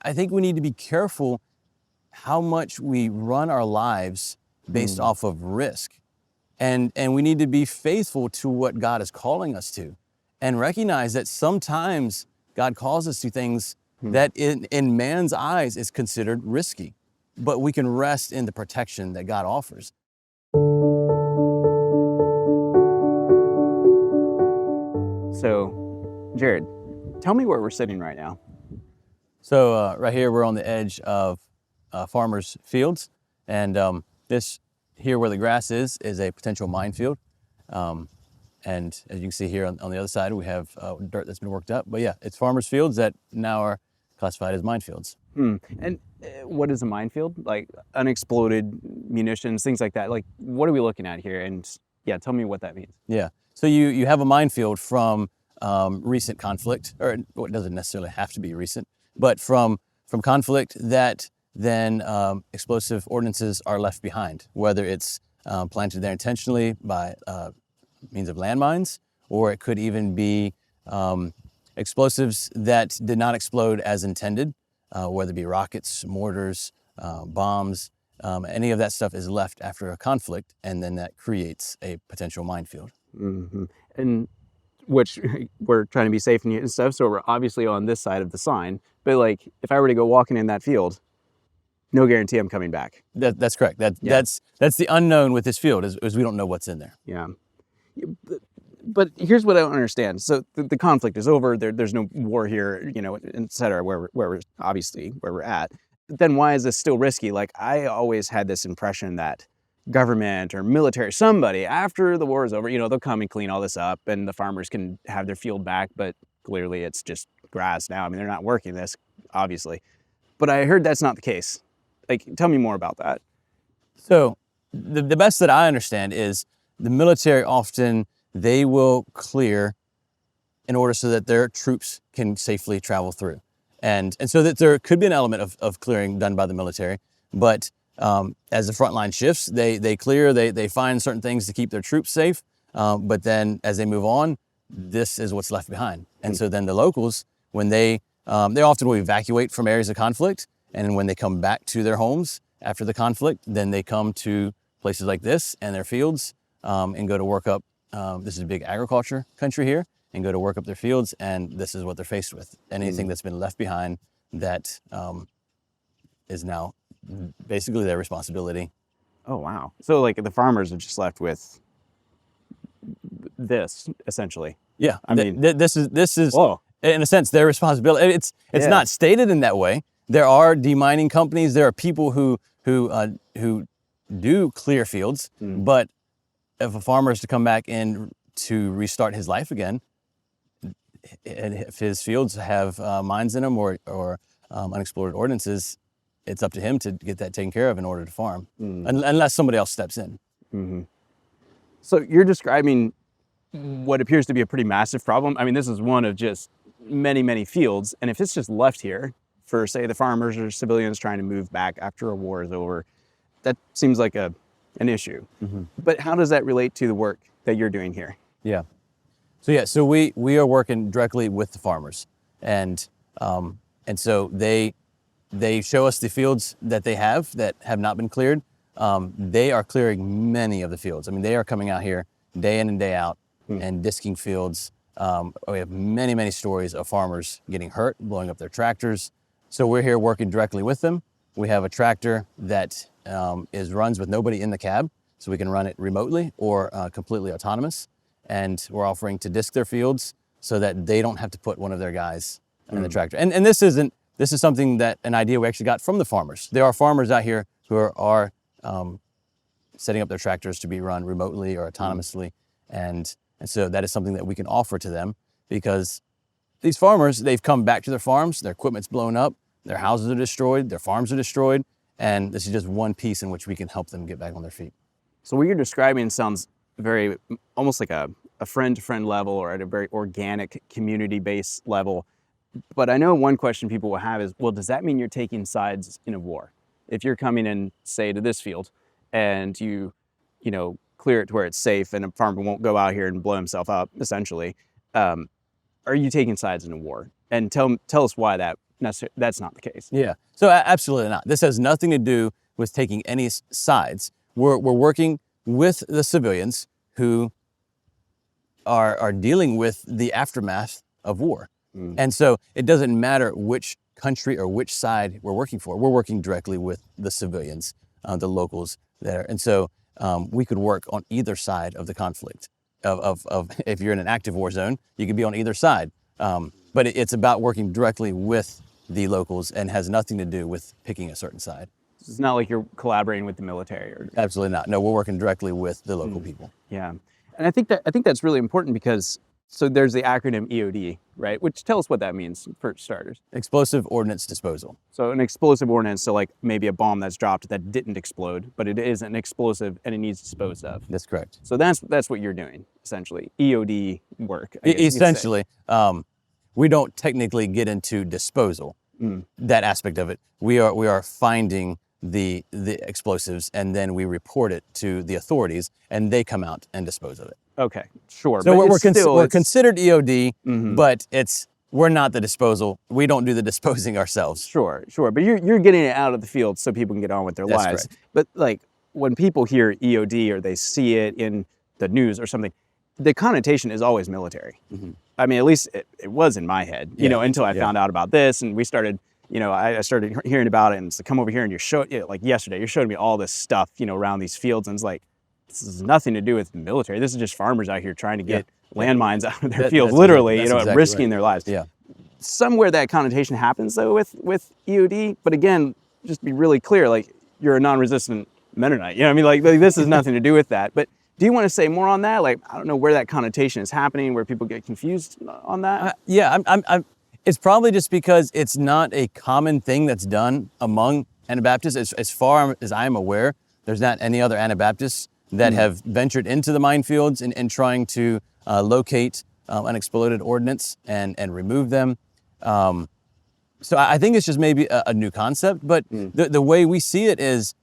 I think we need to be careful how much we run our lives based off of risk. And we need to be faithful to what God is calling us to, and recognize that sometimes God calls us to things that in man's eyes is considered risky, but we can rest in the protection that God offers. So, Jared, tell me where we're sitting right now. So right here, we're on the edge of farmers' fields, and this here where the grass is a potential minefield. And as you can see here on the other side, we have dirt that's been worked up. But yeah, it's farmers' fields that now are classified as minefields. And what is a minefield? Like unexploded munitions, things like that. Like, what are we looking at here? And yeah, tell me what that means. Yeah, so you have a minefield from recent conflict, or well, it doesn't necessarily have to be recent, but from conflict that then explosive ordnances are left behind, whether it's planted there intentionally by means of landmines, or it could even be explosives that did not explode as intended, whether it be rockets, mortars, bombs, any of that stuff is left after a conflict, and then that creates a potential minefield. And which we're trying to be safe and stuff, so we're obviously on this side of the sign, but like if I were to go walking in that field, no guarantee I'm coming back. That's correct. That's the unknown with this field is we don't know what's in there. Yeah. But here's what I don't understand. So the conflict is over. There's no war here, et cetera, where we're obviously where we're at. But then why is this still risky? Like, I always had this impression that government or military, somebody after the war is over, they'll come and clean all this up and the farmers can have their field back. But clearly it's just grass now. I mean, they're not working this, obviously. But I heard that's not the case. Like, tell me more about that. So the best that I understand is the military often, they will clear in order so that their troops can safely travel through. And so that there could be an element of clearing done by the military, but as the front line shifts, they clear, they find certain things to keep their troops safe, but then as they move on, this is what's left behind. And so then the locals, when they often will evacuate from areas of conflict, and when they come back to their homes after the conflict, then they come to places like this and their fields and go to work up. This is a big agriculture country here, and go to work up their fields, and this is what they're faced with. Anything that's been left behind that is now basically their responsibility. Oh, wow. So like the farmers are just left with this, essentially. Yeah, I mean, this is whoa. In a sense their responsibility. It's not stated in that way. There are demining companies. There are people who do clear fields, but if a farmer is to come back in to restart his life again, and if his fields have mines in them or unexploded ordinances, it's up to him to get that taken care of in order to farm, unless somebody else steps in. So you're describing what appears to be a pretty massive problem. I mean, this is one of just many, many fields. And if it's just left here for, say, the farmers or civilians trying to move back after a war is over, that seems like an issue. But how does that relate to the work that you're doing here? So we are working directly with the farmers, and so they show us the fields that they have not been cleared. They are clearing many of the fields. I mean, they are coming out here day in and day out and disking fields. We have many, many stories of farmers getting hurt, blowing up their tractors. So we're here working directly with them. We have a tractor that runs with nobody in the cab, so we can run it remotely or completely autonomous. And we're offering to disc their fields so that they don't have to put one of their guys in the tractor. And this is something an idea we actually got from the farmers. There are farmers out here who are setting up their tractors to be run remotely or autonomously. And so that is something that we can offer to them, because these farmers, they've come back to their farms, their equipment's blown up, their houses are destroyed, their farms are destroyed, and this is just one piece in which we can help them get back on their feet. So what you're describing sounds very, almost like a friend-to-friend level, or at a very organic community-based level. But I know one question people will have is, well, does that mean you're taking sides in a war? If you're coming in, say, to this field, and you clear it to where it's safe and a farmer won't go out here and blow himself up, essentially, are you taking sides in a war? And tell us why that that's not the case. Yeah. So absolutely not. This has nothing to do with taking any sides. We're working with the civilians who are dealing with the aftermath of war. And so it doesn't matter which country or which side we're working for. We're working directly with the civilians, the locals there. And so we could work on either side of the conflict. Of if you're in an active war zone, you could be on either side. But it's about working directly with the locals and has nothing to do with picking a certain side. It's not like you're collaborating with the military. Absolutely not. No, we're working directly with the local people. Yeah, and I think that's really important because so there's the acronym EOD, right? Which tell us what that means for starters. Explosive Ordnance Disposal. So an explosive ordnance, so like maybe a bomb that's dropped that didn't explode, but it is an explosive and it needs disposed of. That's correct. So that's what you're doing essentially, EOD work. I guess you could say. Essentially, we don't technically get into disposal, that aspect of it. We are finding the explosives and then we report it to the authorities and they come out and dispose of it. Okay, sure. So but we're considered EOD, but we're not the disposal. We don't do the disposing ourselves. Sure. But you're getting it out of the field so people can get on with their That's lives. correct. But like when people hear EOD or they see it in the news or something, the connotation is always military. I mean, at least it was in my head, you know, until I found out about this and we started, you know, I started hearing about it and it's like, come over here and like yesterday, you're showing me all this stuff, you know, around these fields and it's like, this has nothing to do with the military. This is just farmers out here trying to get landmines out of their fields, literally, you know, exactly risking right. their lives. Yeah. Somewhere that connotation happens though with EOD, but again, just to be really clear, like you're a non-resistant Mennonite, you know what I mean? Like this has nothing to do with that. But do you want to say more on that? Like, I don't know where that connotation is happening, where people get confused on that. Yeah, it's probably just because it's not a common thing that's done among Anabaptists. As far as I'm aware, there's not any other Anabaptists that have ventured into the minefields and trying to locate unexploded ordnance and remove them. So I think it's just maybe a new concept, but the way we see it is,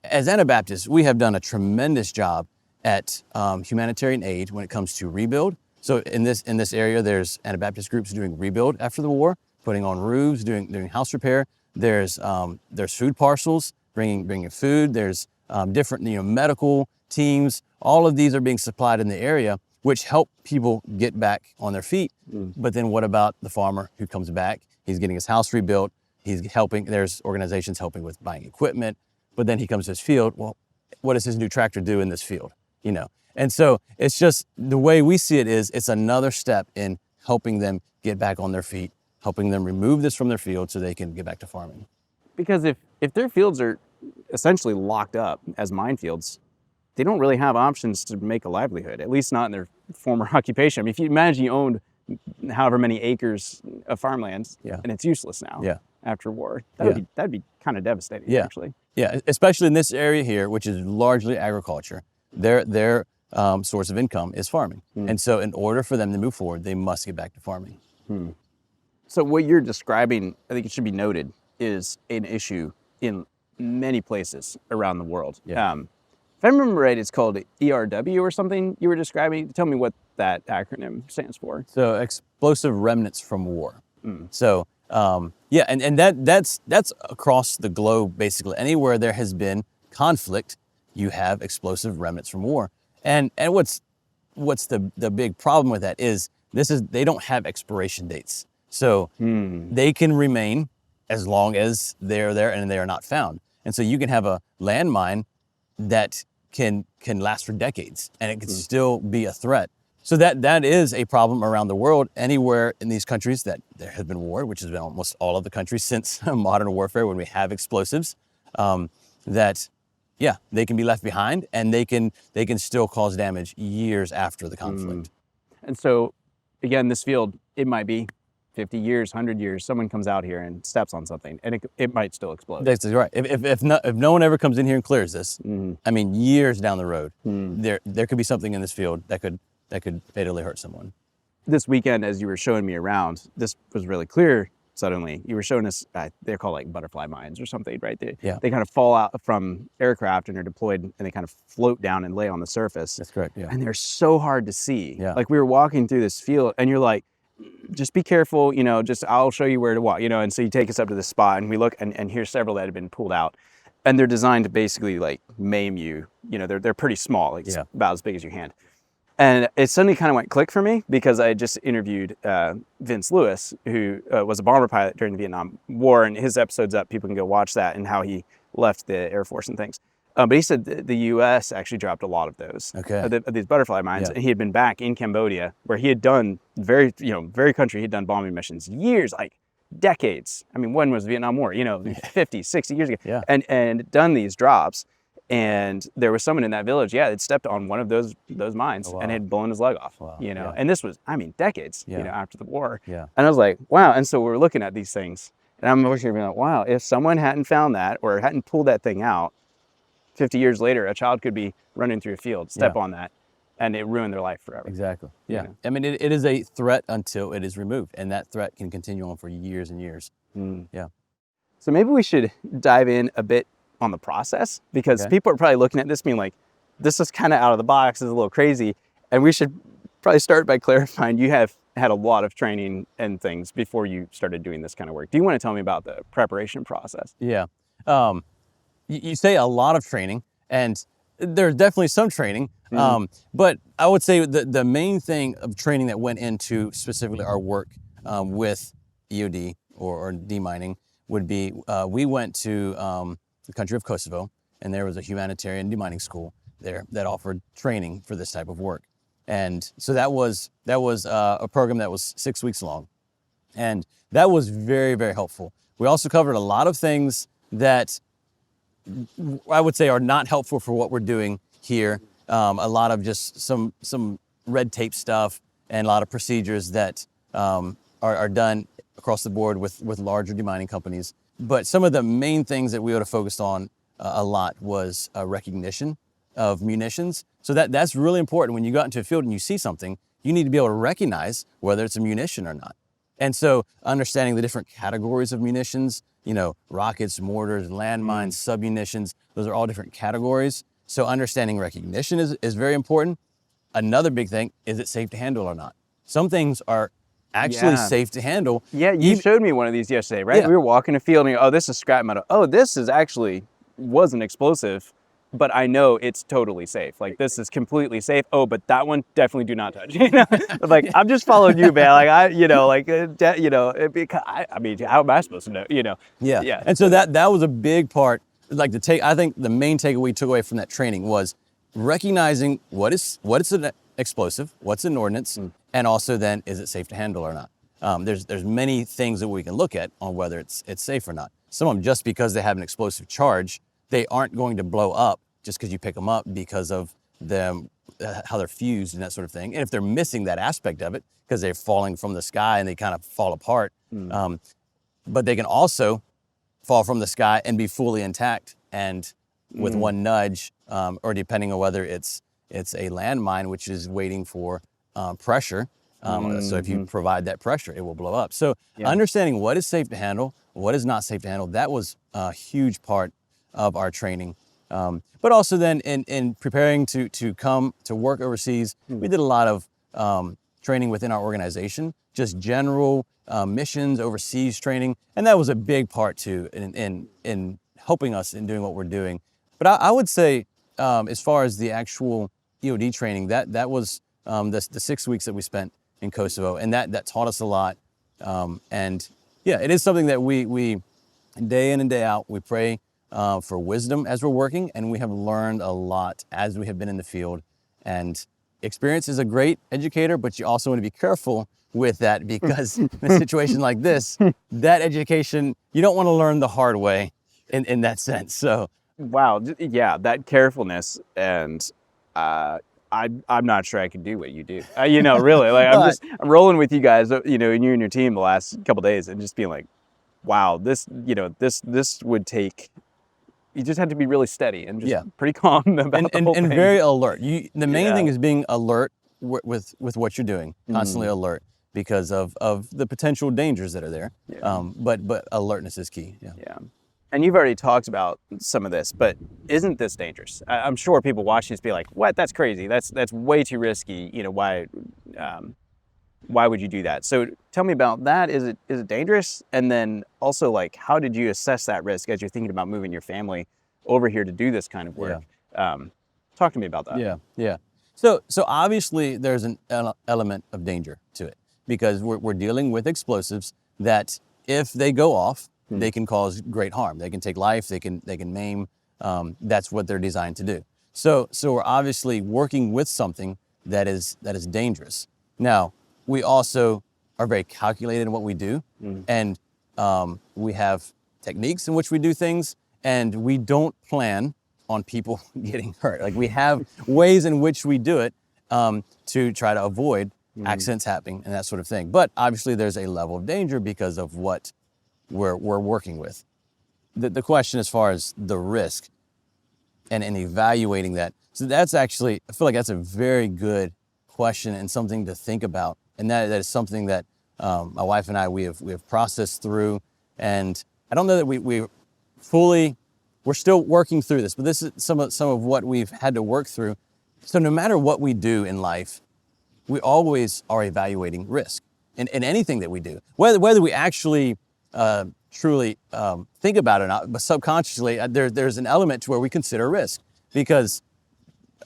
as Anabaptists, we have done a tremendous job at humanitarian aid when it comes to rebuild. So in this area, there's Anabaptist groups doing rebuild after the war, putting on roofs, doing house repair. There's food parcels, bringing food. There's different medical teams. All of these are being supplied in the area, which help people get back on their feet. But then what about the farmer who comes back? He's getting his house rebuilt. He's helping. There's organizations helping with buying equipment. But then he comes to his field. Well, what does his new tractor do in this field? And so it's just the way we see it is it's another step in helping them get back on their feet, helping them remove this from their field so they can get back to farming. Because if their fields are essentially locked up as minefields, they don't really have options to make a livelihood, at least not in their former occupation. I mean, if you imagine you owned however many acres of farmland and it's useless now after war, that'd be kind of devastating, actually. Yeah, especially in this area here, which is largely agriculture. Their source of income is farming. And so in order for them to move forward, they must get back to farming. So what you're describing, I think it should be noted, is an issue in many places around the world. Yeah. If I remember right, it's called ERW or something you were describing. Tell me what that acronym stands for. So explosive remnants from war. So and that's across the globe, basically. Anywhere there has been conflict, you have explosive remnants from war. And what's the big problem with that is they don't have expiration dates. So they can remain as long as they're there and they are not found. And so you can have a landmine that can last for decades and it can still be a threat. So that is a problem around the world. Anywhere in these countries that there has been war, which has been almost all of the countries since modern warfare when we have explosives, they can be left behind and they can still cause damage years after the conflict. And so, again, this field, it might be 50 years, 100 years, someone comes out here and steps on something and it might still explode. That's right. If no one ever comes in here and clears this, I mean, years down the road, there could be something in this field that could fatally hurt someone. This weekend, as you were showing me around, this was really clear suddenly. You were showing us, they're called like butterfly mines or something, right? They kind of fall out from aircraft and are deployed and they kind of float down and lay on the surface. That's correct, yeah. And they're so hard to see. Yeah. Like we were walking through this field and you're like, just be careful, just I'll show you where to walk, and so you take us up to the spot and we look and here's several that have been pulled out. And they're designed to basically like maim you. They're pretty small, like about as big as your hand. And it suddenly kind of went click for me because I just interviewed Vince Lewis, who was a bomber pilot during the Vietnam War, and his episode's up. People can go watch that and how he left the Air Force and things. But he said the U.S. actually dropped a lot. Of those, of these butterfly mines. And he had been back in Cambodia, where he had done very country. He had done bombing missions years, like decades. I mean, when was the Vietnam War? 50, 60 years ago, and done these drops. And there was someone in that village, that stepped on one of those mines and had blown his leg off. And this was, decades, after the war. And I was like, wow. And so we were looking at these things, and I'm over here being like, wow, if someone hadn't found that or hadn't pulled that thing out, 50 years later, a child could be running through a field, step on that, and it ruined their life forever. Exactly. Yeah. I mean, it is a threat until it is removed, and that threat can continue on for years and years. Yeah. So maybe we should dive in a bit on the process, because people are probably looking at this being like, this is kind of out of the box, is a little crazy. And we should probably start by clarifying you have had a lot of training and things before you started doing this kind of work. Do you want to tell me about the preparation process? Yeah. You say a lot of training, and there's definitely some training, but I would say the main thing of training that went into specifically our work with EOD or demining would be, we went to the country of Kosovo, and there was a humanitarian demining school there that offered training for this type of work. And so that was a program that was 6 weeks long, and that was very, very helpful. We also covered a lot of things that I would say are not helpful for what we're doing here. A lot of just some red tape stuff and a lot of procedures that are done across the board with larger demining companies. But some of the main things that we would have focused on a lot was recognition of munitions. So that's really important. When you go out into a field and you see something, you need to be able to recognize whether it's a munition or not. And so understanding the different categories of munitions, rockets, mortars, landmines, submunitions, those are all different categories. So understanding recognition is very important. Another big thing, is it safe to handle or not? Some things are actually safe to handle. Yeah, you showed me one of these yesterday, right? Yeah. We were walking a field and this is scrap metal. Oh, this wasn't explosive, but I know it's totally safe. Like, this is completely safe. Oh, but that one, definitely do not touch. Like, I'm just following you, man. Like, I mean, how am I supposed to know? Yeah. And so that was a big part. Like, I think the main takeaway we took away from that training was recognizing what is an explosive, what's an ordnance, and also then, is it safe to handle or not? There's many things that we can look at on whether it's safe or not. Some of them, just because they have an explosive charge, they aren't going to blow up just because you pick them up because of them, how they're fused and that sort of thing. And if they're missing that aspect of it, because they're falling from the sky and they kind of fall apart, but they can also fall from the sky and be fully intact, and with one nudge, or depending on whether it's a landmine, which is waiting for pressure. So if you provide that pressure, it will blow up. So understanding what is safe to handle, what is not safe to handle, that was a huge part of our training. But also then in preparing to come to work overseas, we did a lot of training within our organization, just general missions, overseas training. And that was a big part too in helping us in doing what we're doing. But I would say, as far as the actual EOD training, that was the 6 weeks that we spent in Kosovo, and that taught us a lot. And yeah, it is something that we day in and day out, we pray for wisdom as we're working, and we have learned a lot as we have been in the field. And experience is a great educator, but you also want to be careful with that, because in a situation like this, that education, you don't want to learn the hard way in that sense. So wow, yeah, that carefulness, and I'm not sure I can do what you do. Really, like I'm rolling with you guys, and you and your team the last couple of days, and just being like, wow, this would take. You just have to be really steady and just pretty calm about the whole thing. And very alert. The main thing is being alert with what you're doing, constantly alert, because of the potential dangers that are there. But alertness is key. Yeah. And you've already talked about some of this, but isn't this dangerous? I'm sure people watching this be like, what? That's crazy. That's way too risky. Why? why would you do that? So tell me about that. Is it dangerous? And then also, like, how did you assess that risk as you're thinking about moving your family over here to do this kind of work? Talk to me about that. Yeah. So obviously there's an element of danger to it, because we're dealing with explosives that if they go off, they can cause great harm. They can take life. They can maim. That's what they're designed to do. So we're obviously working with something that is dangerous. Now, we also are very calculated in what we do, and we have techniques in which we do things, and we don't plan on people getting hurt. Like, we have ways in which we do it to try to avoid accidents happening and that sort of thing. But obviously there's a level of danger because of what we're working with. The question as far as the risk and evaluating that, so that's actually, I feel like that's a very good question and something to think about. And that is something that my wife and I, we have processed through. And I don't know that we're still working through this, but this is some of what we've had to work through. So no matter what we do in life, we always are evaluating risk in anything that we do, whether we actually truly think about it or not, but subconsciously there's an element to where we consider risk. Because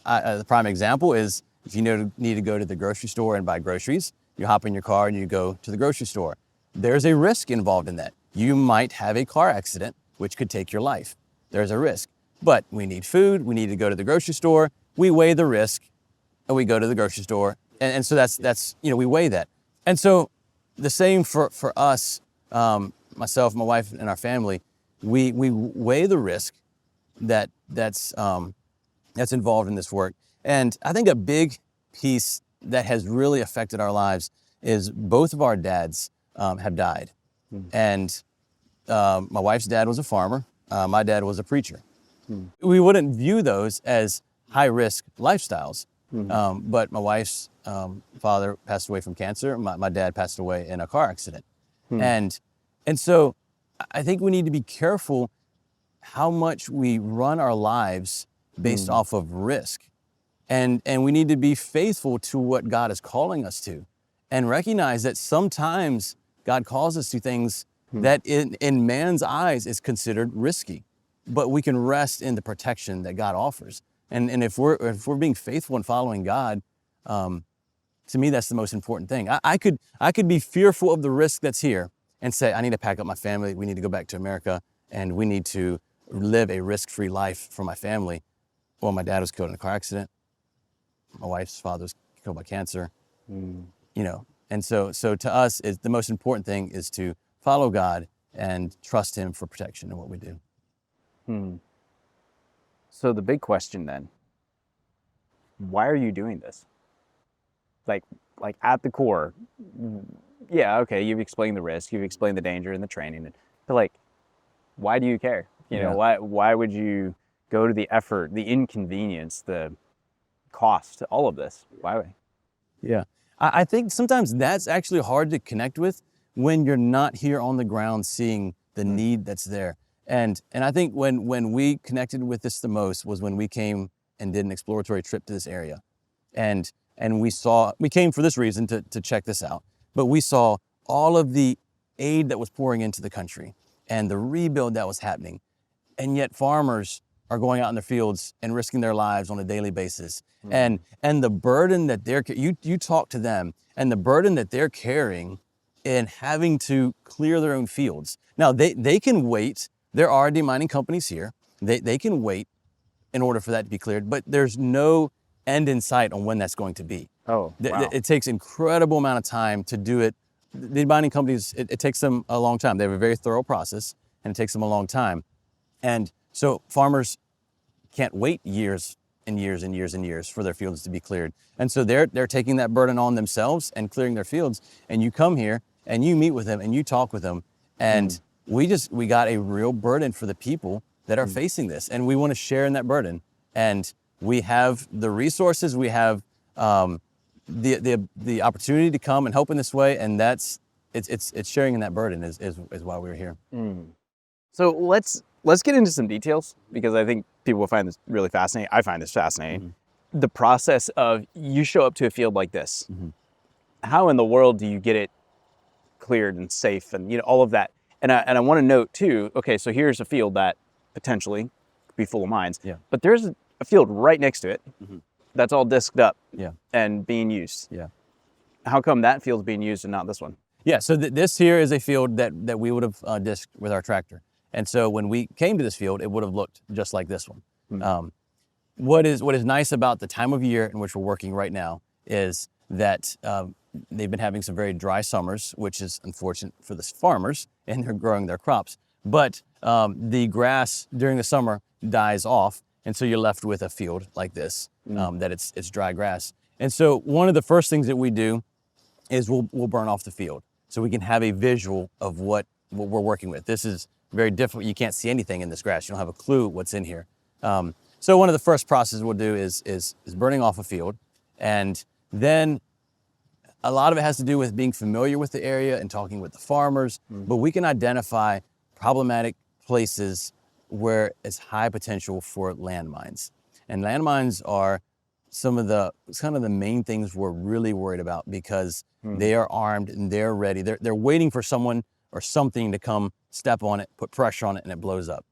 the prime example is, if you need to go to the grocery store and buy groceries, you hop in your car and you go to the grocery store. There's a risk involved in that. You might have a car accident, which could take your life. There's a risk. But we need food, we need to go to the grocery store, we weigh the risk, and we go to the grocery store. And so that's we weigh that. And so the same for us, myself, my wife, and our family, we weigh the risk that's involved in this work. And I think a big piece that has really affected our lives is both of our dads have died. And my wife's dad was a farmer. My dad was a preacher. We wouldn't view those as high-risk lifestyles. But my wife's father passed away from cancer. My dad passed away in a car accident. And so I think we need to be careful how much we run our lives based off of risk. And we need to be faithful to what God is calling us to, and recognize that sometimes God calls us to things that in man's eyes is considered risky, but we can rest in the protection that God offers. And if we're being faithful and following God, to me, that's the most important thing. I could be fearful of the risk that's here and say, I need to pack up my family. We need to go back to America, and we need to live a risk-free life for my family. Well, my dad was killed in a car accident. My wife's father was killed by cancer. And so to us, the most important thing is to follow God and trust Him for protection in what we do. So the big question then, why are you doing this? Like at the core, yeah, okay, you've explained the risk, you've explained the danger and the training, but like, why do you care? Why would you go to the effort, the inconvenience, the cost, all of this? Why? Yeah, I think sometimes that's actually hard to connect with when you're not here on the ground seeing the need that's there. And I think when we connected with this the most was when we came and did an exploratory trip to this area. And we came for this reason to check this out, but we saw all of the aid that was pouring into the country and the rebuild that was happening. And yet farmers are going out in their fields and risking their lives on a daily basis. And the burden that you talk to them, and the burden that they're carrying in having to clear their own fields. Now they can wait. There are demining companies here. They can wait in order for that to be cleared, but there's no end in sight on when that's going to be. Oh, wow. It takes incredible amount of time to do it. The demining companies, it takes them a long time. They have a very thorough process, and it takes them a long time. And so farmers can't wait years and years and years and years for their fields to be cleared. And so they're taking that burden on themselves and clearing their fields. And you come here and you meet with them and you talk with them. And we got a real burden for the people that are facing this. And we want to share in that burden. And we have the resources, we have the opportunity to come and help in this way. And it's sharing in that burden is why we're here. So let's get into some details, because I think people will find this really fascinating. I find this fascinating. The process of, you show up to a field like this. how in the world do you get it cleared and safe and all of that? And I want to note too, okay, so here's a field that potentially could be full of mines, Yeah. but there's a field right next to it Mhm. that's all disked up Yeah. and being used. Yeah. How come that field's being used and not this one? Yeah, so this here is a field that we would have disked with our tractor. And so when we came to this field, it would have looked just like this one. What is nice about the time of year in which we're working right now is that they've been having some very dry summers, which is unfortunate for the farmers, and they're growing their crops. But the grass during the summer dies off, and so you're left with a field like this, that it's dry grass. And so one of the first things that we do is we'll burn off the field so we can have a visual of what we're working with. This is very difficult. You can't see anything in this grass. You don't have a clue what's in here. So one of the first processes we'll do is burning off a field, and then a lot of it has to do with being familiar with the area and talking with the farmers, but we can identify problematic places where it's high potential for landmines. And landmines are some of the main things we're really worried about, because they are armed and they're ready. They're waiting for someone or something to come step on it, put pressure on it, and it blows up.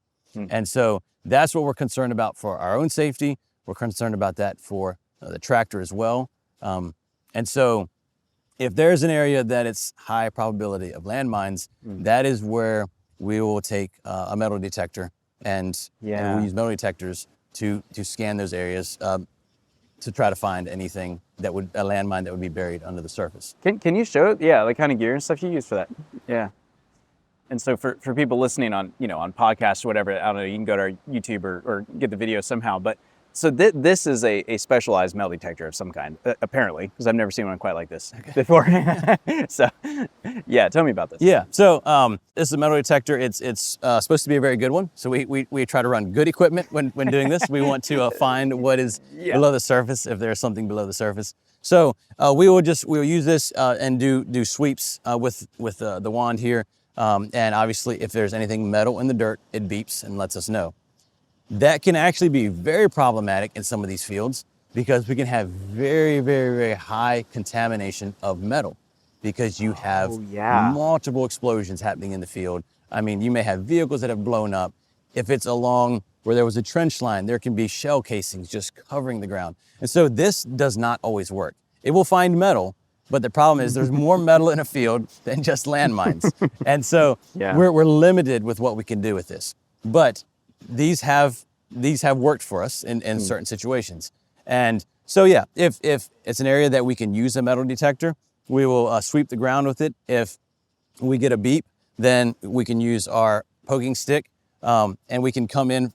And so that's what we're concerned about for our own safety. We're concerned about that for the tractor as well. And so if there's an area that it's high probability of landmines, that is where we will take a metal detector and we'll use metal detectors to scan those areas to try to find anything a landmine that would be buried under the surface. Can you show it? Yeah, like kind of gear and stuff you use for that. Yeah. And so for people listening on, on podcasts or whatever, I don't know, you can go to our YouTube or get the video somehow. But so this is a specialized metal detector of some kind, apparently, because I've never seen one quite like this before. So yeah, tell me about this. Yeah, so this is a metal detector. It's supposed to be a very good one. So we try to run good equipment when doing this. We want to find what is below the surface, if there's something below the surface. So we'll use this and do sweeps with the wand here. And obviously, if there's anything metal in the dirt, it beeps and lets us know. That can actually be very problematic in some of these fields, because we can have very, very, very high contamination of metal, because you have multiple explosions happening in the field. I mean, you may have vehicles that have blown up. If it's along where there was a trench line, there can be shell casings just covering the ground. And so this does not always work. It will find metal, but the problem is there's more metal in a field than just landmines. And so we're limited with what we can do with this. But these have worked for us in certain situations. And so yeah, if it's an area that we can use a metal detector, we will sweep the ground with it. If we get a beep, then we can use our poking stick, and we can come in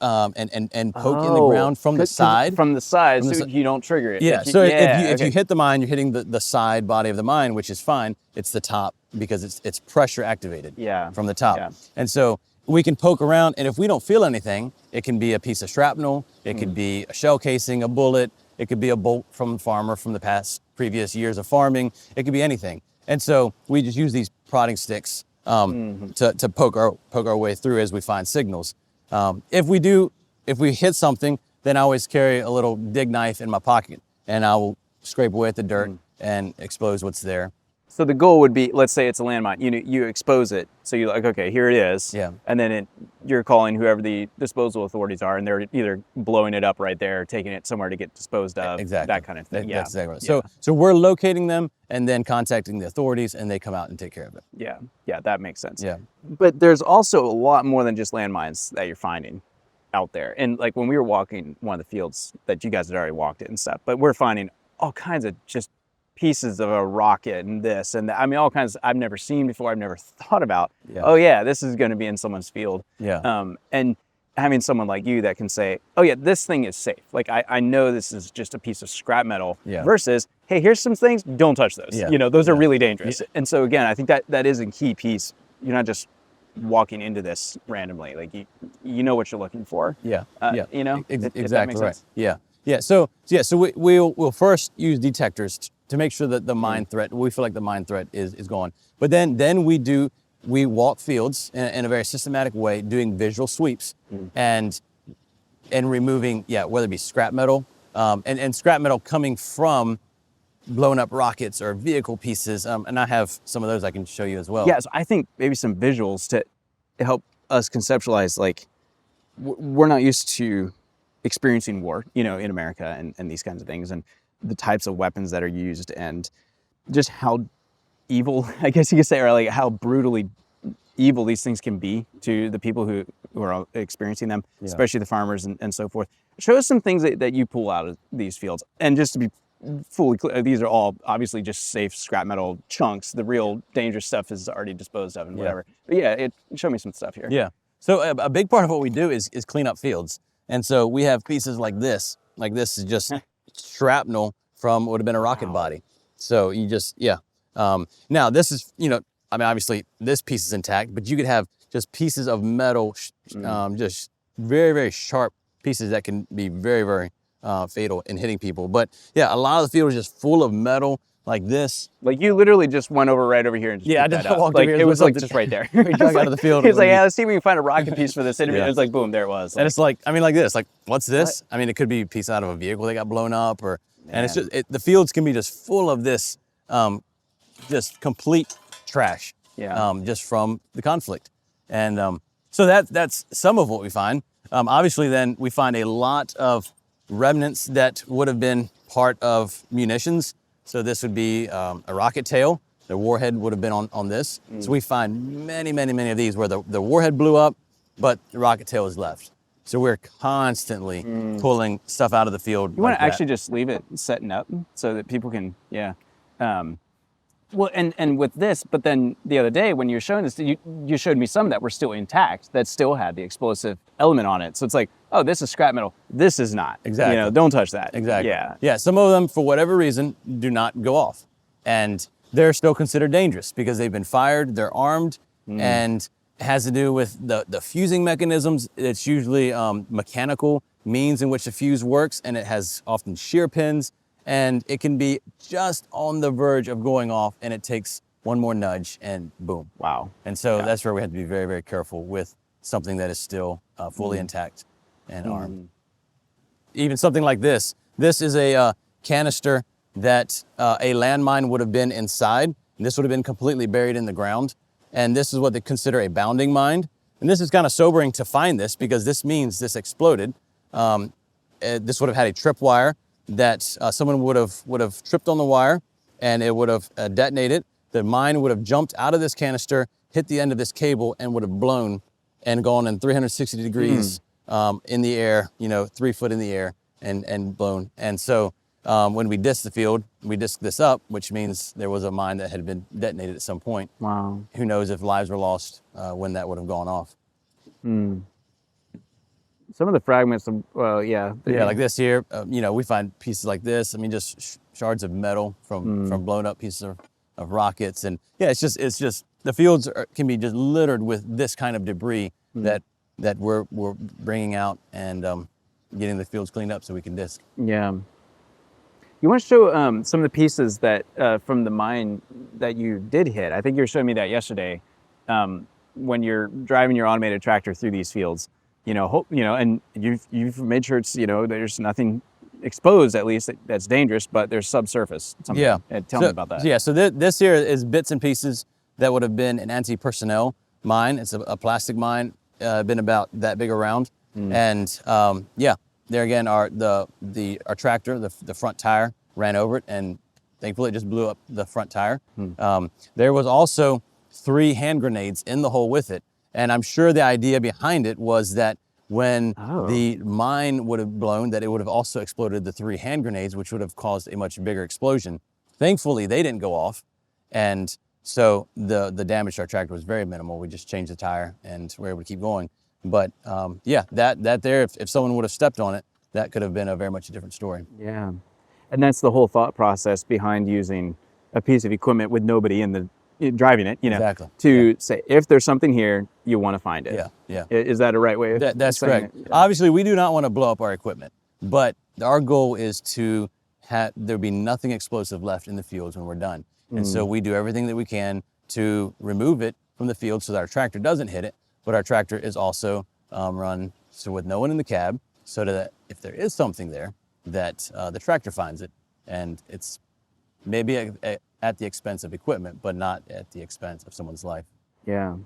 and poke in the ground from the side. From the side, so you don't trigger it. Yeah, if you hit the mine, you're hitting the side body of the mine, which is fine. It's the top, because it's pressure activated from the top. Yeah. And so we can poke around, and if we don't feel anything, it can be a piece of shrapnel, it could be a shell casing, a bullet, it could be a bolt from a farmer from the previous years of farming, it could be anything. And so we just use these prodding sticks to poke our way through as we find signals. If we hit something, then I always carry a little dig knife in my pocket, and I will scrape away at the dirt and expose what's there. So the goal would be, let's say it's a landmine, you expose it, so you're like, okay, here it is, and then you're calling whoever the disposal authorities are, and they're either blowing it up right there, or taking it somewhere to get disposed of, that kind of thing. That's exactly right. So we're locating them and then contacting the authorities, and they come out and take care of it. Yeah, that makes sense. Yeah. But there's also a lot more than just landmines that you're finding out there. And like when we were walking one of the fields that you guys had already walked it and stuff, but we're finding all kinds of just pieces of a rocket and this and that. I mean, all kinds I've never seen before, I've never thought about. Oh yeah, this is going to be in someone's field. And having someone like you that can say, oh yeah, this thing is safe. Like I know this is just a piece of scrap metal versus, hey, here's some things, don't touch those. Those are really dangerous. And so again, I think that is a key piece. You're not just walking into this randomly. Like you know what you're looking for. Exactly right. So we'll first use detectors to make sure that the mine threat, we feel like the mine threat is gone. But then we walk fields in a very systematic way, doing visual sweeps and removing, whether it be scrap metal, and scrap metal coming from blown up rockets or vehicle pieces. And I have some of those I can show you as well. Yeah, so I think maybe some visuals to help us conceptualize, like, we're not used to experiencing war, in America and these kinds of things, and the types of weapons that are used, and just how evil, I guess you could say, or like how brutally evil these things can be to the people who are experiencing them, especially the farmers and so forth. Show us some things that you pull out of these fields. And just to be fully clear, these are all obviously just safe scrap metal chunks. The real dangerous stuff is already disposed of and whatever. But yeah, show me some stuff here. Yeah. So a big part of what we do is clean up fields. And so we have pieces like this. Like this is just shrapnel from what would have been a rocket body. So you just, now this is, obviously this piece is intact, but you could have just pieces of metal, just very, very sharp pieces that can be very, very fatal in hitting people. But yeah, a lot of the field is just full of metal like this. Like you literally just went right over here and just I just walked like, over here. It was like just right there. We dug out of the field. He's like, let's see if we can find a rocket piece for this interview. And it's like, boom, there it was. And it's like, like this, like, what's this? What? It could be a piece out of a vehicle that got blown up, or, and it's just, the fields can be just full of this, just complete trash, just from the conflict. And so that's some of what we find. Obviously then we find a lot of remnants that would have been part of munitions. So this would be a rocket tail. The warhead would have been on this. So we find many, many, many of these where the warhead blew up, but the rocket tail is left. So we're constantly pulling stuff out of the field. You want to actually just leave it setting up so that people can, well, and with this, but then the other day when you were showing this, you showed me some that were still intact, that still had the explosive element on it. So it's like, oh, this is scrap metal. This is not. Exactly. Don't touch that. Exactly. Yeah. Yeah, some of them, for whatever reason, do not go off. And they're still considered dangerous because they've been fired, they're armed, and it has to do with the fusing mechanisms. It's usually mechanical means in which the fuse works, and it has often shear pins. And it can be just on the verge of going off, and it takes one more nudge and boom. Wow. And so that's where we have to be very, very careful with something that is still fully intact and armed. Even something like this. This is a canister that a landmine would have been inside. And this would have been completely buried in the ground. And this is what they consider a bounding mine. And this is kind of sobering to find this because this means this exploded. This would have had a tripwire that someone would have tripped on the wire, and it would have detonated. The mine would have jumped out of this canister, hit the end of this cable, and would have blown and gone in 360 degrees in the air, 3 foot in the air, and blown. And so when we disc the field, we disc this up, which means there was a mine that had been detonated at some point. Wow. Who knows if lives were lost when that would have gone off. Some of the fragments of, like this here, we find pieces like this. Just shards of metal from blown up pieces of rockets. And it's just the fields can be just littered with this kind of debris that we're bringing out and getting the fields cleaned up so we can disc. Yeah. You want to show some of the pieces that from the mine that you did hit. I think you were showing me that yesterday when you're driving your automated tractor through these fields. And you've made sure it's, there's nothing exposed, at least, that's dangerous, but there's subsurface. Yeah. Tell me about that. Yeah, so this here is bits and pieces that would have been an anti-personnel mine. It's a plastic mine, been about that big around. And there again, our tractor, the front tire ran over it, and thankfully it just blew up the front tire. There was also 3 hand grenades in the hole with it. And I'm sure the idea behind it was that when the mine would have blown, that it would have also exploded the 3 hand grenades, which would have caused a much bigger explosion. Thankfully, they didn't go off. And so the damage to our tractor was very minimal. We just changed the tire and we were able to keep going. But that there, if someone would have stepped on it, that could have been a very much different story. Yeah. And that's the whole thought process behind using a piece of equipment with nobody in the driving it, exactly. To say, if there's something here, you want to find it. Yeah. Is that a right way of that's saying correct. it? Yeah. Obviously, we do not want to blow up our equipment, but our goal is to have there be nothing explosive left in the fields when we're done. And so we do everything that we can to remove it from the field so that our tractor doesn't hit it, but our tractor is also run so with no one in the cab, so that if there is something there, that the tractor finds it and it's maybe at the expense of equipment, but not at the expense of someone's life. Yeah.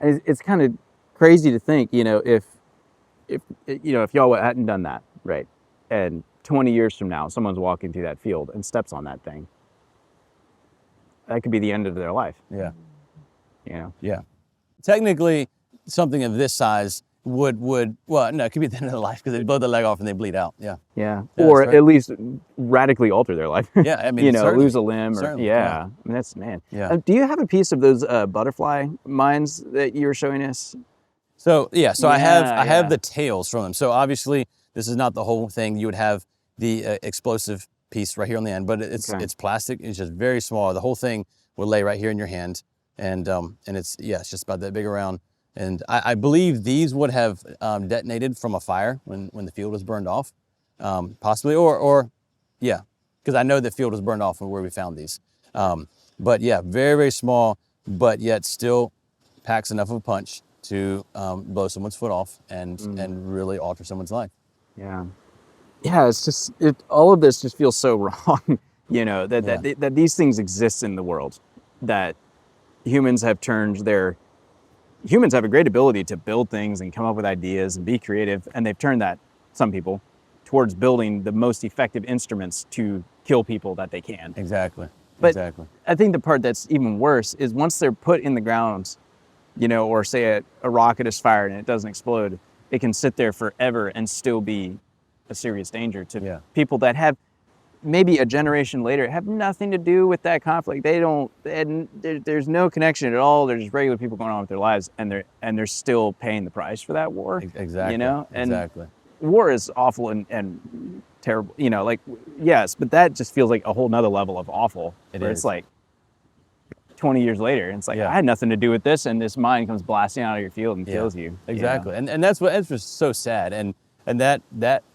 And it's kind of crazy to think, if y'all hadn't done that, right? And 20 years from now, someone's walking through that field and steps on that thing. That could be the end of their life. Yeah. Yeah. Technically, something of this size would well, no, it could be the end of their life because they blow their leg off and they bleed out. Yeah. Yeah. Or right. at least radically alter their life. Yeah. I mean, lose a limb. Yeah. I mean, that's, man. Yeah. Do you have a piece of those butterfly mines that you were showing us? So yeah, I have yeah. the tails from them. So obviously this is not the whole thing. You would have the explosive piece right here on the end, but it's plastic. It's just very small. The whole thing would lay right here in your hand, and it's just about that big around. And I believe these would have detonated from a fire when the field was burned off, possibly, or because I know the field was burned off where we found these. But yeah, very, very small, but yet still packs enough of a punch to blow someone's foot off and really alter someone's life. Yeah. Yeah, it's just, all of this just feels so wrong, that these things exist in the world, that humans have a great ability to build things and come up with ideas and be creative, and they've turned that, some people, towards building the most effective instruments to kill people that they can. Exactly. But exactly. I think the part that's even worse is once they're put in the ground, or say a rocket is fired and it doesn't explode, it can sit there forever and still be a serious danger to people that have maybe a generation later have nothing to do with that conflict. There's no connection at all. They're just regular people going on with their lives, and they're still paying the price for that war. Exactly. And exactly. War is awful and terrible. Yes, but that just feels like a whole nother level of awful. It's like 20 years later, and it's like, I had nothing to do with this, and this mine comes blasting out of your field and kills you. Exactly. And that's just so sad. And that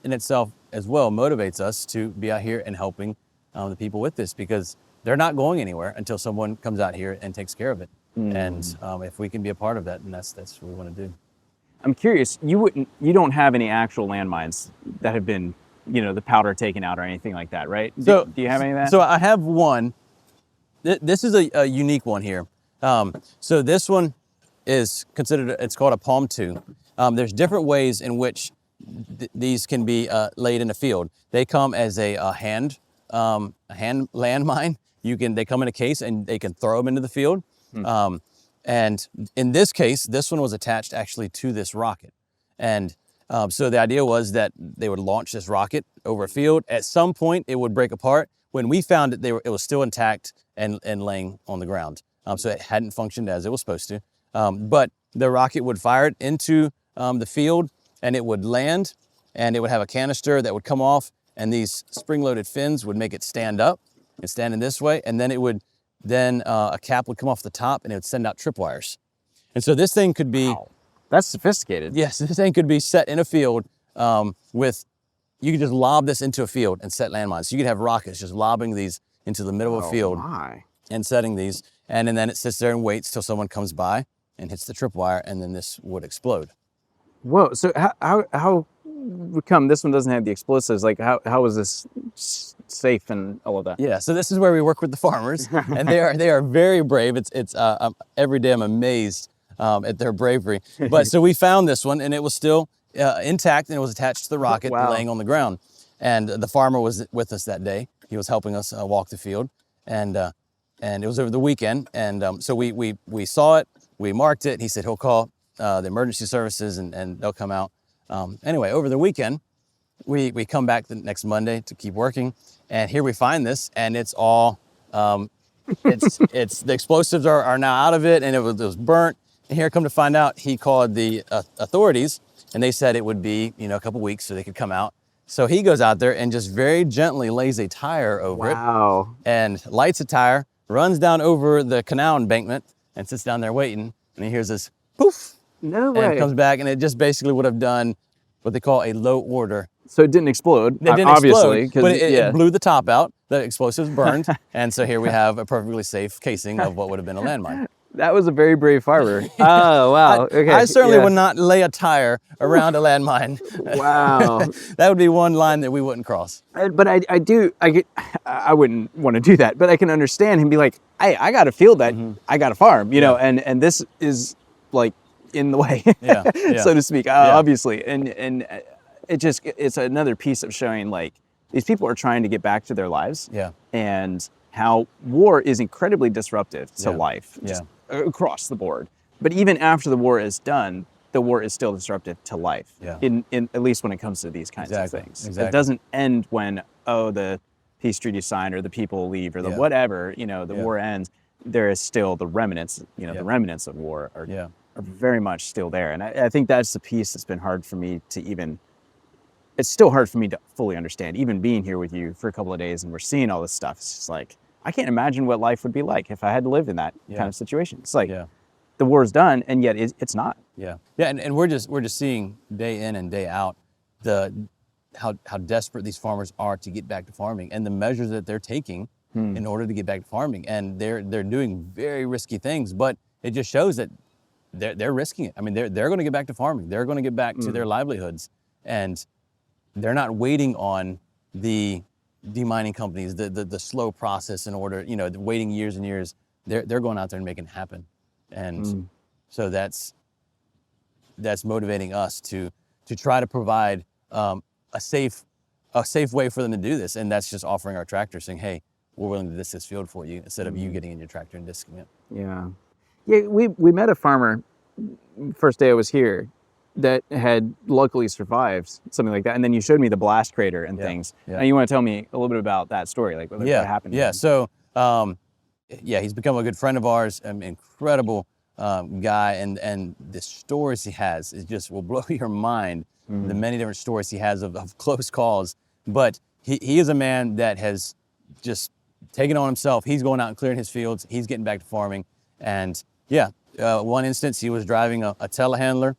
in itself as well motivates us to be out here and helping the people with this, because they're not going anywhere until someone comes out here and takes care of it. And if we can be a part of that, then that's what we want to do. I'm curious, you don't have any actual landmines that have been, the powder taken out or anything like that, right? Do you have any of that? So I have one. This is a unique one here. So this one is considered, it's called a palm 2. There's different ways in which these can be laid in a field. They come as a hand landmine. They come in a case and they can throw them into the field. And in this case, this one was attached actually to this rocket. And so the idea was that they would launch this rocket over a field. At some point, it would break apart. When we found it, it was still intact and laying on the ground. So it hadn't functioned as it was supposed to. But the rocket would fire it into the field, and it would land, and it would have a canister that would come off, and these spring-loaded fins would make it stand up and stand in this way, and then a cap would come off the top, and it would send out tripwires. And so this thing could be... Wow. That's sophisticated. Yes, this thing could be set in a field you could just lob this into a field and set landmines. So you could have rockets just lobbing these into the middle of a field and setting these, and then it sits there and waits till someone comes by and hits the tripwire, and then this would explode. Whoa, so how come this one doesn't have the explosives? Like how is this safe and all of that? Yeah, so this is where we work with the farmers, and they are very brave. It's every day I'm amazed at their bravery. But so we found this one, and it was still intact, and it was attached to the rocket laying on the ground. And the farmer was with us that day. He was helping us walk the field, and it was over the weekend. And so we saw it, we marked it. He said he'll call the emergency services, and they'll come out. Anyway, over the weekend, we come back the next Monday to keep working, and here we find this, and it's all it's the explosives are now out of it, and it was burnt. And here, come to find out, he called the authorities, and they said it would be a couple weeks so they could come out. So he goes out there and just very gently lays a tire over it, and lights a tire, runs down over the canal embankment, and sits down there waiting. And he hears this poof. No way. And it comes back, and it just basically would have done what they call a low order. So it didn't explode. It didn't obviously, explode, but it blew the top out. The explosives burned, and so here we have a perfectly safe casing of what would have been a landmine. That was a very brave farmer. Oh, wow. Okay. I certainly yeah. would not lay a tire around a landmine. Wow. That would be one line that we wouldn't cross. But I wouldn't want to do that, but I can understand him be like, hey, I got a field that I got a farm, you know, and this is like in the way, Yeah, yeah. so to speak, Yeah. obviously. And it's another piece of showing like these people are trying to get back to their lives. Yeah. And how war is incredibly disruptive to Yeah. life Yeah. just across the board. But even after the war is done, the war is still disruptive to life. Yeah. In at least when it comes to these kinds Exactly, of things. exactly. It doesn't end when the peace treaty signed or the people leave or the Yeah. whatever, you know, the Yeah. war ends. There is still the remnants, you know, Yeah. the remnants of war are Yeah. very much still there. And I think that's the piece that's been hard for me to even. It's still hard for me to fully understand, even being here with you for a couple of days and we're seeing all this stuff. It's just like, I can't imagine what life would be like if I had to live in that Yeah. kind of situation. It's like Yeah. the war's done, and yet it's not. Yeah. Yeah. And we're just seeing day in and day out how desperate these farmers are to get back to farming and the measures that they're taking in order to get back to farming. And they're doing very risky things, but it just shows that they're risking it. I mean, they're going to get back to farming. They're going to get back to their livelihoods, and they're not waiting on the demining companies, the slow process in order, you know, waiting years and years. They're going out there and making it happen. And so that's motivating us to try to provide a safe way for them to do this. And that's just offering our tractor, saying, hey, we're willing to disc this field for you, instead of you getting in your tractor and disking it. Yeah. Yeah, we met a farmer first day I was here that had luckily survived something like that. And then you showed me the blast crater and things. Yeah. And you want to tell me a little bit about that story, like what happened? Yeah. So, he's become a good friend of ours, an incredible guy, and the stories he has is just will blow your mind. The many different stories he has of close calls. But he is a man that has just taken on himself. He's going out and clearing his fields. He's getting back to farming. And one instance, he was driving a telehandler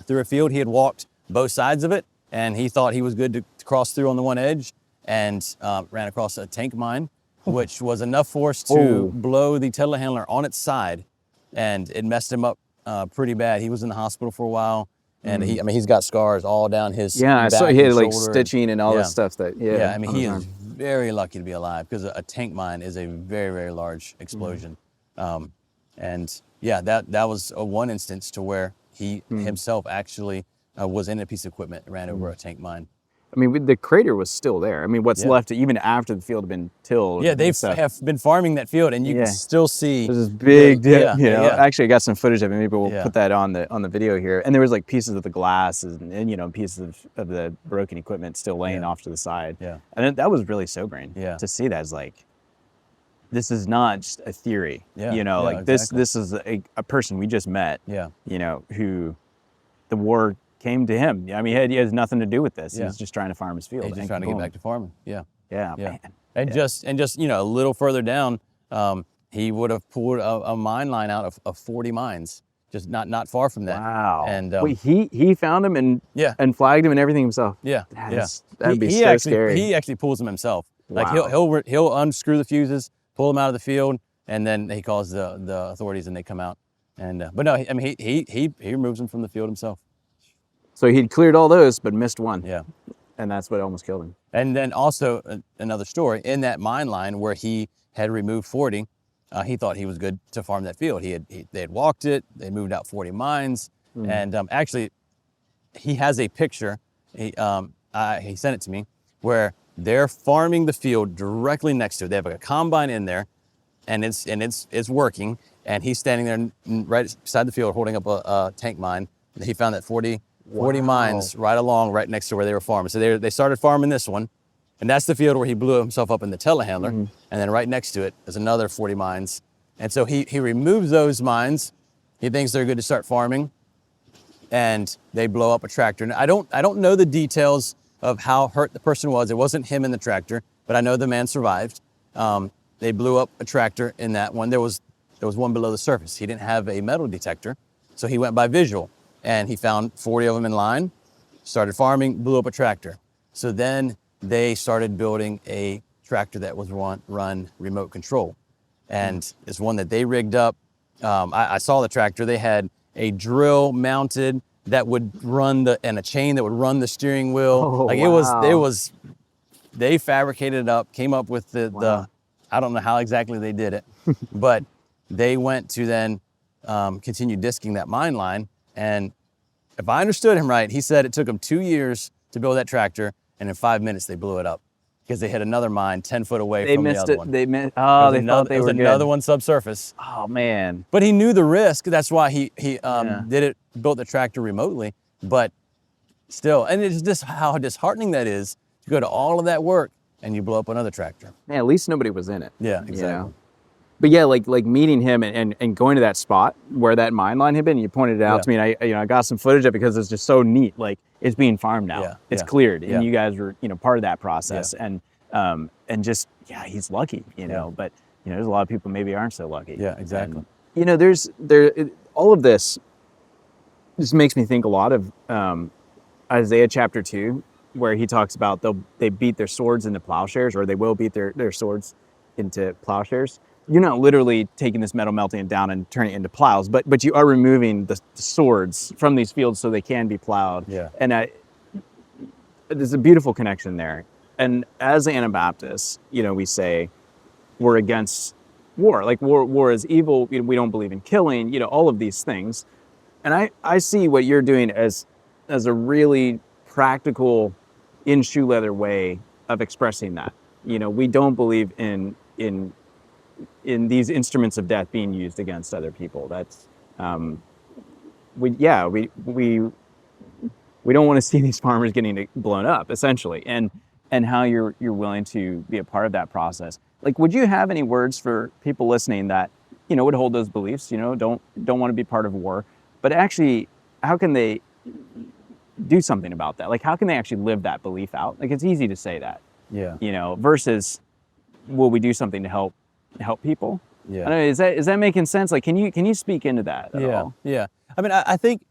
through a field. He had walked both sides of it, and he thought he was good to cross through on the one edge, and ran across a tank mine, which was enough force to blow the telehandler on its side, and it messed him up pretty bad. He was in the hospital for a while, and he's got scars all down his I saw back he had and like shoulder. stitching and all Yeah. this stuff that Yeah, I mean, on he his is arm. very lucky to be alive, because a tank mine is a very, very large explosion. And yeah, that was one instance to where he himself actually was in a piece of equipment, ran over a tank mine. I mean, the crater was still there. I mean, what's Yeah. left even after the field had been tilled. Yeah, and they stuff. have been farming that field, and you Yeah. can still see There's this big dip, yeah, you know. yeah. Actually, I got some footage of it. Maybe we'll Yeah. put that on the video here. And there was like pieces of the glass and you know, pieces of the broken equipment still laying Yeah. off to the side. Yeah. And that was really sobering. Yeah. To see that as like, this is not just a theory. Yeah, You know, yeah, like exactly. this is a person we just met. Yeah. You know, who the war came to him. I mean, he has nothing to do with this. Yeah. He's just trying to farm his field. He's just and trying to get boom. back to farming. Yeah. Yeah. Yeah. Man. And just you know, a little further down, he would have pulled a mine line out of 40 mines, just not far from that. Wow. And wait, he found him and Yeah. and flagged him and everything himself. Yeah, That'd be he so actually, scary. He actually pulls them himself. Like Wow. he'll unscrew the fuses, pull them out of the field, and then he calls the authorities, and they come out. And but no, I mean he removes them from the field himself. So he'd cleared all those, but missed one. Yeah. And that's what almost killed him. And then also another story, in that mine line where he had removed 40, he thought he was good to farm that field. They had walked it, they moved out 40 mines, and actually, he has a picture. He sent it to me, where they're farming the field directly next to it. They have a combine in there, and it's working, and he's standing there right beside the field holding up a tank mine. And he found that 40 mines right next to where they were farming. So they started farming this one, and that's the field where he blew himself up in the telehandler. And then right next to it is another 40 mines. And so he removes those mines. He thinks they're good to start farming, and they blow up a tractor. And I don't know the details of how hurt the person was. It wasn't him in the tractor, but I know the man survived. They blew up a tractor in that one. There was one below the surface. He didn't have a metal detector, so he went by visual. And he found 40 of them in line, started farming, blew up a tractor. So then they started building a tractor that was run remote control. And it's one that they rigged up, I saw the tractor. They had a drill mounted that would run and a chain that would run the steering wheel. Oh, Like wow. they fabricated it up, came up with Wow. I don't know how exactly they did it, but they went to then continue disking that mine line. And if I understood him right, he said it took them 2 years to build that tractor, and in 5 minutes they blew it up because they hit another mine 10 foot away They from the missed other it. one. They missed. It Oh, was they thought another, they it was were another good. one subsurface. Oh man. But he knew the risk. That's why he Yeah. built the tractor remotely. But still, and it's just how disheartening that is to go to all of that work and you blow up another tractor. Man, at least nobody was in it. Yeah, you exactly. know? But yeah, like meeting him and going to that spot where that mine line had been. You pointed it out Yeah. to me, and I got some footage of it because it's just so neat. Like it's being farmed now. Yeah, It's yeah, cleared, yeah. and you guys were part of that process. And just he's lucky, know. But there's a lot of people maybe aren't so lucky. Yeah, exactly. And, all of this just makes me think a lot of Isaiah chapter 2, where he talks about they beat their swords into plowshares, or they will beat their swords into plowshares. You're not literally taking this metal, melting it down and turning it into plows, but you are removing the swords from these fields so they can be plowed. Yeah. And there's a beautiful connection there. And as Anabaptists, we say we're against war. Like war is evil. We don't believe in killing. All of these things. And I see what you're doing as a really practical, in shoe leather way of expressing that. We don't believe in these instruments of death being used against other people. That's we don't want to see these farmers getting blown up, essentially, and how you're willing to be a part of that process. Like, would you have any words for people listening that would hold those beliefs? Don't want to be part of war, but actually, how can they do something about that? Like, how can they actually live that belief out? Like, it's easy to say that, versus will we do something to help people? Yeah. I don't know, is that making sense? Like, can you speak into that at all? Yeah. I mean, I think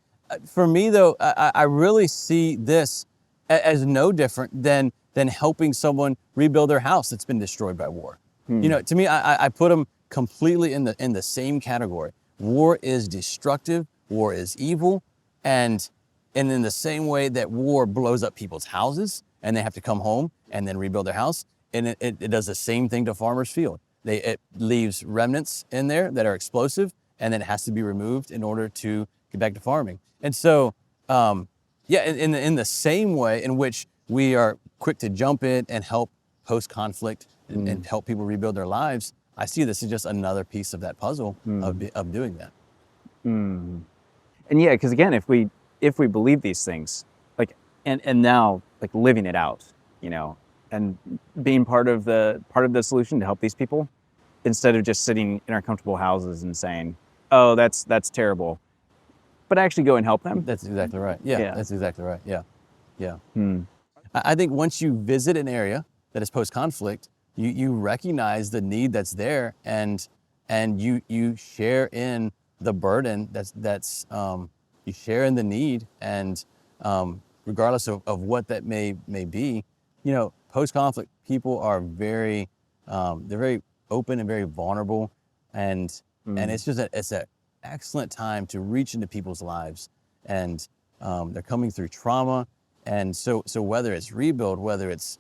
for me though, I really see this as no different than helping someone rebuild their house that's been destroyed by war. To me, I put them completely in the same category. War is destructive. War is evil, and in the same way that war blows up people's houses and they have to come home and then rebuild their house, and it does the same thing to farmers' field. It leaves remnants in there that are explosive, and then it has to be removed in order to get back to farming. And so, in the same way in which we are quick to jump in and help post-conflict and help people rebuild their lives, I see this as just another piece of that puzzle of doing that. And yeah, because again, if we believe these things, like, and now like living it out, and being part of the solution to help these people, instead of just sitting in our comfortable houses and saying, "Oh, that's terrible," but actually go and help them. That's exactly right. Yeah. That's exactly right. Yeah. I think once you visit an area that is post-conflict, you recognize the need that's there, and you share in the burden that's you share in the need, and regardless of what that may be, post-conflict people are they're very open and very vulnerable, and it's just it's an excellent time to reach into people's lives, and they're coming through trauma, and so whether it's rebuild, whether it's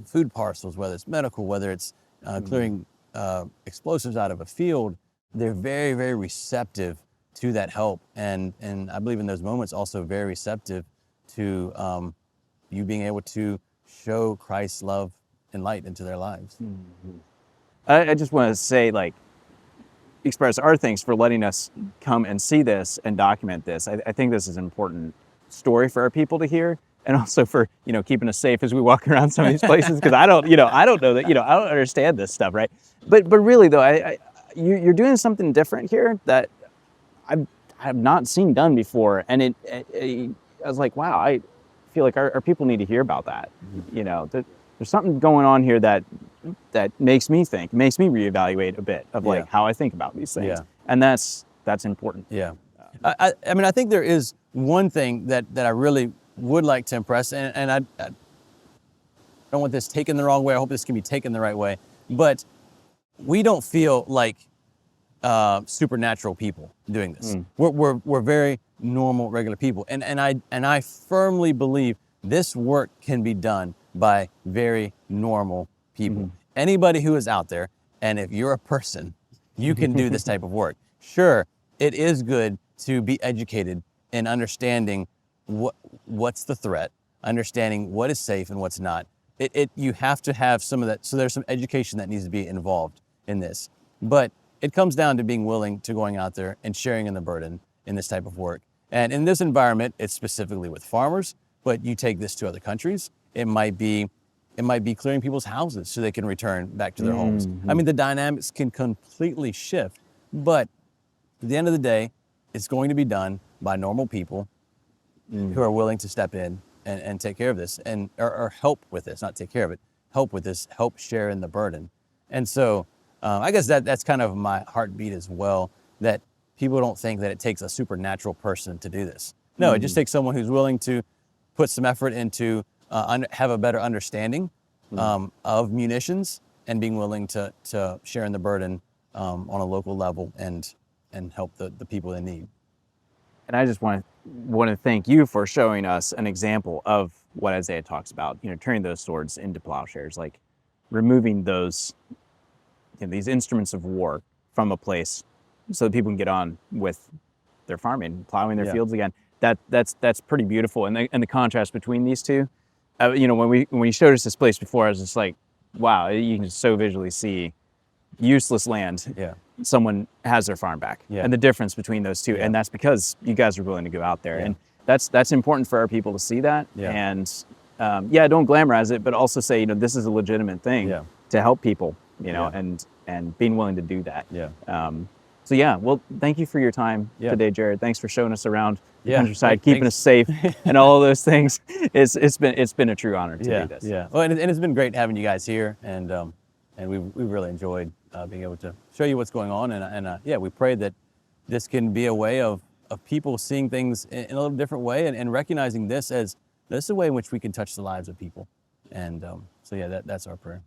food parcels, whether it's medical, whether it's clearing explosives out of a field, they're very, very receptive to that help, and I believe in those moments also very receptive to you being able to show Christ's love and light into their lives. I just want to say, like, express our thanks for letting us come and see this and document this. I think this is an important story for our people to hear, and also for keeping us safe as we walk around some of these places, because I don't know that I don't understand this stuff, right? But really though, you're doing something different here that I have not seen done before, and I was like, wow, I feel like our people need to hear about that. There's something going on here that makes me think, makes me reevaluate a bit of like how I think about these things, and that's important. Yeah, I mean, I think there is one thing that I really would like to impress, and I don't want this taken the wrong way. I hope this can be taken the right way, but we don't feel like supernatural people doing this. We're very normal, regular people, and I firmly believe this work can be done by very normal people. Anybody who is out there, and if you're a person, you can do this type of work. Sure, it is good to be educated in understanding what's the threat, understanding what is safe and what's not. You have to have some of that. So there's some education that needs to be involved in this. But it comes down to being willing to going out there and sharing in the burden in this type of work. And in this environment, it's specifically with farmers, but you take this to other countries. It might be clearing people's houses so they can return back to their homes. I mean, the dynamics can completely shift, but at the end of the day, it's going to be done by normal people who are willing to step in and take care of this or help with this, not take care of it, help with this, help share in the burden. And so I guess that's kind of my heartbeat as well, that people don't think that it takes a supernatural person to do this. No, it just takes someone who's willing to put some effort into have a better understanding of munitions and being willing to share in the burden on a local level and help the people in need. And I just want to thank you for showing us an example of what Isaiah talks about, turning those swords into plowshares, like removing those, these instruments of war from a place so that people can get on with their farming, plowing their fields again. That's pretty beautiful. And the contrast between these two, when you showed us this place before, I was just like, wow, you can so visually see useless land. Yeah. Someone has their farm back, and the difference between those two. And that's because you guys are willing to go out there. And that's important for our people to see that. And don't glamorize it, but also say, this is a legitimate thing to help people, and being willing to do that. Well, thank you for your time today, Jared. Thanks for showing us around the countryside, keeping us safe, and all of those things. It's been a true honor to do this. Well, and it's been great having you guys here, and we really enjoyed being able to show you what's going on, and we pray that this can be a way of people seeing things in a little different way, and recognizing this as this is a way in which we can touch the lives of people, and that's our prayer.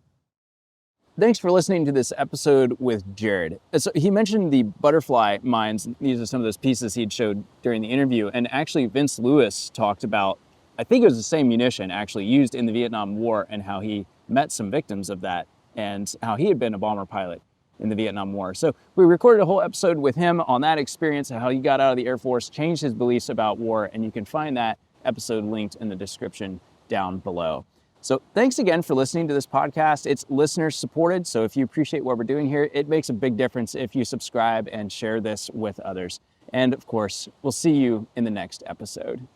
Thanks for listening to this episode with Jared. So he mentioned the butterfly mines. These are some of those pieces he'd showed during the interview. And actually Vince Lewis talked about, I think it was the same munition actually used in the Vietnam War, and how he met some victims of that and how he had been a bomber pilot in the Vietnam War. So we recorded a whole episode with him on that experience and how he got out of the Air Force, changed his beliefs about war, and you can find that episode linked in the description down below. So thanks again for listening to this podcast. It's listener supported, so if you appreciate what we're doing here, it makes a big difference if you subscribe and share this with others. And of course, we'll see you in the next episode.